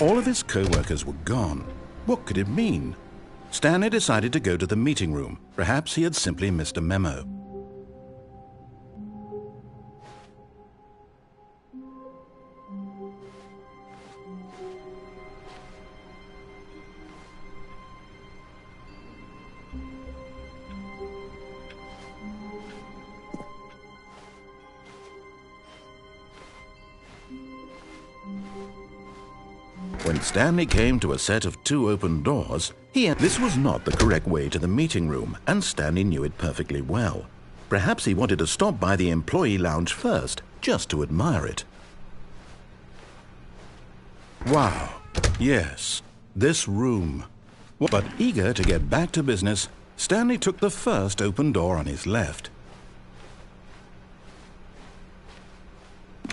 All of his co-workers were gone. What could it mean? Stanley decided to go to the meeting room. Perhaps he had simply missed a memo. When Stanley came to a set of 2 open doors, this was not the correct way to the meeting room, and Stanley knew it perfectly well. Perhaps he wanted to stop by the employee lounge first, just to admire it. Wow, yes, this room. But eager to get back to business, Stanley took the first open door on his left.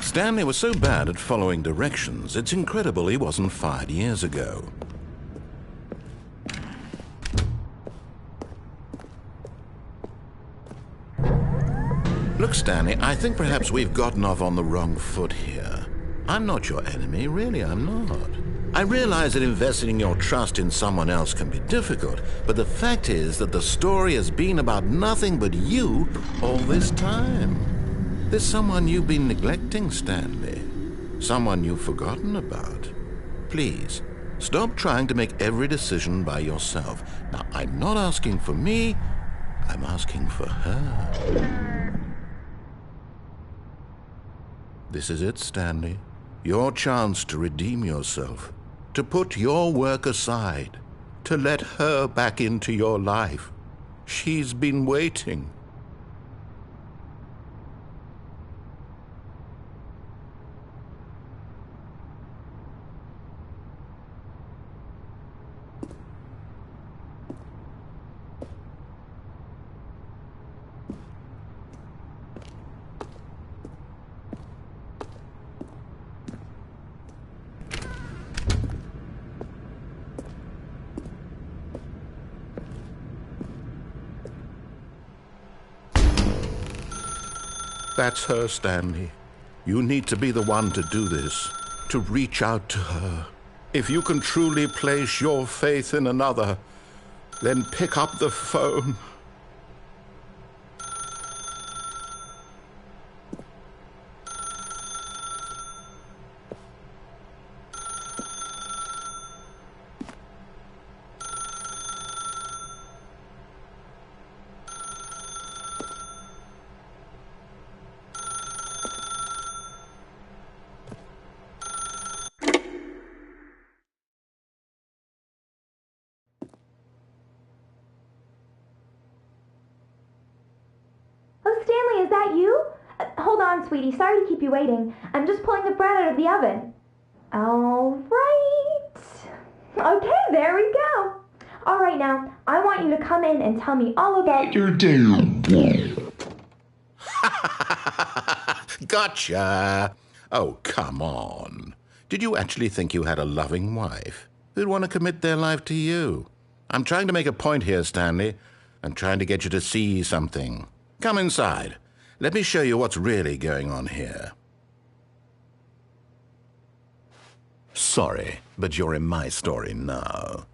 Stanley was so bad at following directions, it's incredible he wasn't fired years ago. Look, Stanley, I think perhaps we've gotten off on the wrong foot here. I'm not your enemy, really, I'm not. I realize that investing your trust in someone else can be difficult, but the fact is that the story has been about nothing but you all this time. There's someone you've been neglecting, Stanley. Someone you've forgotten about. Please, stop trying to make every decision by yourself. Now, I'm not asking for me, I'm asking for her. This is it, Stanley. Your chance to redeem yourself, to put your work aside, to let her back into your life. She's been waiting. That's her, Stanley. You need to be the one to do this, to reach out to her. If you can truly place your faith in another, then pick up the phone. Stanley, is that you? Hold on, sweetie. Sorry to keep you waiting. I'm just pulling the bread out of the oven. All right. Okay, there we go. All right, now, I want you to come in and tell me all about your day. Gotcha. Oh, come on. Did you actually think you had a loving wife who'd want to commit their life to you? I'm trying to make a point here, Stanley. I'm trying to get you to see something. Come inside. Let me show you what's really going on here. Sorry, but you're in my story now.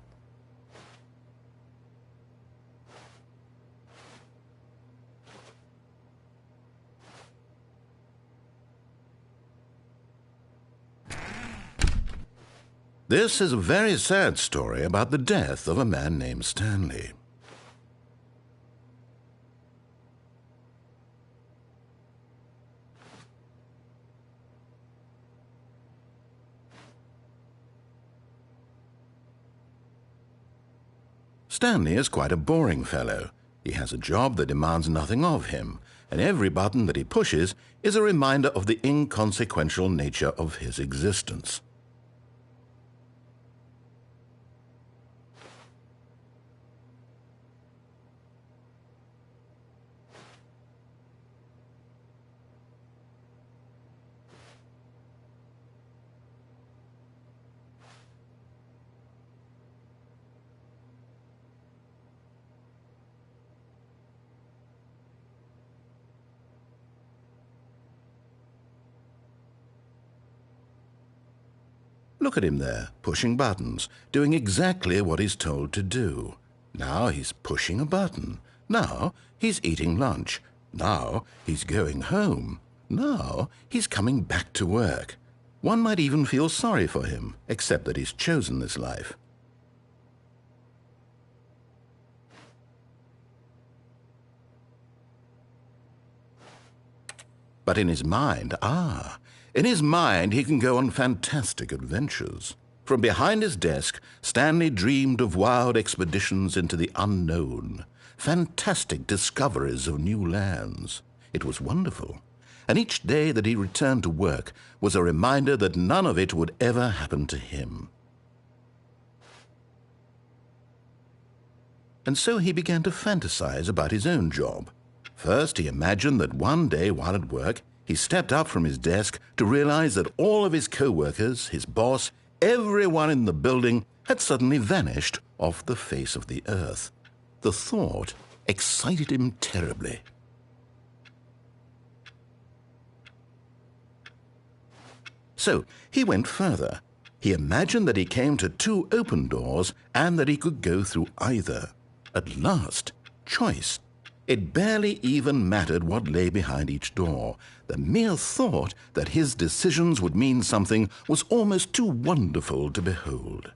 This is a very sad story about the death of a man named Stanley. Stanley is quite a boring fellow. He has a job that demands nothing of him, and every button that he pushes is a reminder of the inconsequential nature of his existence. Look at him there, pushing buttons, doing exactly what he's told to do. Now he's pushing a button. Now he's eating lunch. Now he's going home. Now he's coming back to work. One might even feel sorry for him, except that he's chosen this life. But in his mind, in his mind he can go on fantastic adventures. From behind his desk, Stanley dreamed of wild expeditions into the unknown, fantastic discoveries of new lands. It was wonderful, and each day that he returned to work was a reminder that none of it would ever happen to him. And so he began to fantasize about his own job. First, he imagined that one day while at work, he stepped up from his desk to realize that all of his co-workers, his boss, everyone in the building had suddenly vanished off the face of the earth. The thought excited him terribly. So he went further. He imagined that he came to 2 open doors and that he could go through either. At last, choice. It barely even mattered what lay behind each door. The mere thought that his decisions would mean something was almost too wonderful to behold.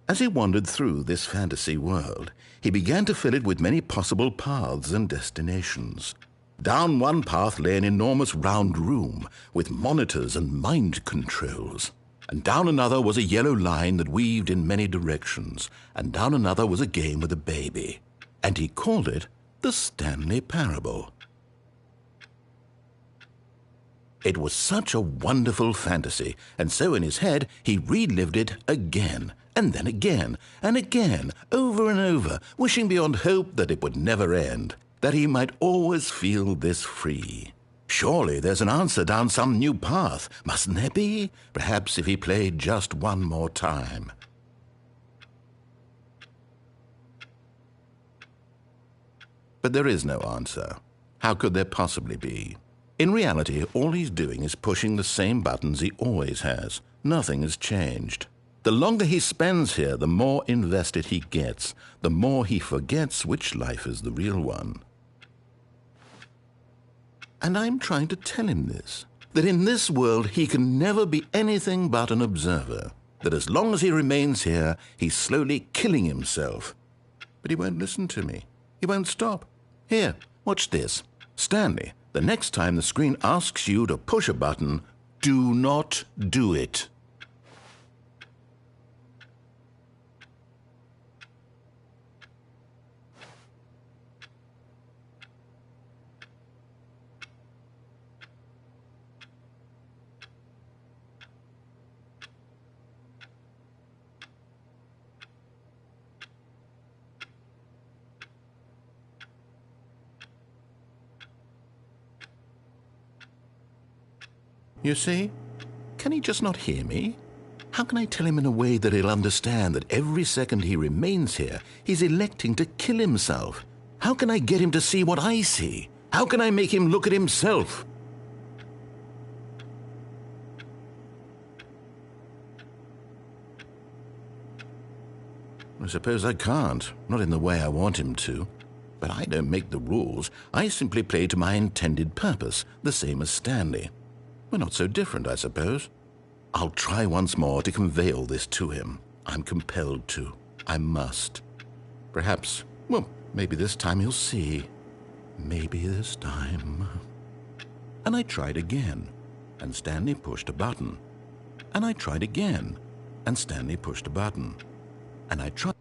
As he wandered through this fantasy world, he began to fill it with many possible paths and destinations. Down one path lay an enormous round room with monitors and mind controls. And down another was a yellow line that weaved in many directions, and down another was a game with a baby. And he called it the Stanley Parable. It was such a wonderful fantasy, and so in his head he relived it again, and then again, and again, over and over, wishing beyond hope that it would never end, that he might always feel this free. Surely there's an answer down some new path, mustn't there be? Perhaps if he played just one more time. But there is no answer. How could there possibly be? In reality, all he's doing is pushing the same buttons he always has. Nothing has changed. The longer he spends here, the more invested he gets, the more he forgets which life is the real one. And I'm trying to tell him this, that in this world he can never be anything but an observer, that as long as he remains here, he's slowly killing himself. But he won't listen to me. He won't stop. Here, watch this. Stanley, the next time the screen asks you to push a button, do not do it. You see? Can he just not hear me? How can I tell him in a way that he'll understand that every second he remains here, he's electing to kill himself? How can I get him to see what I see? How can I make him look at himself? I suppose I can't, not in the way I want him to. But I don't make the rules. I simply play to my intended purpose, the same as Stanley. We're not so different, I suppose. I'll try once more to convey all this to him. I'm compelled to. I must. Perhaps, well, maybe this time he'll see. Maybe this time. And I tried again, and Stanley pushed a button. And I tried again, and Stanley pushed a button. And I tried.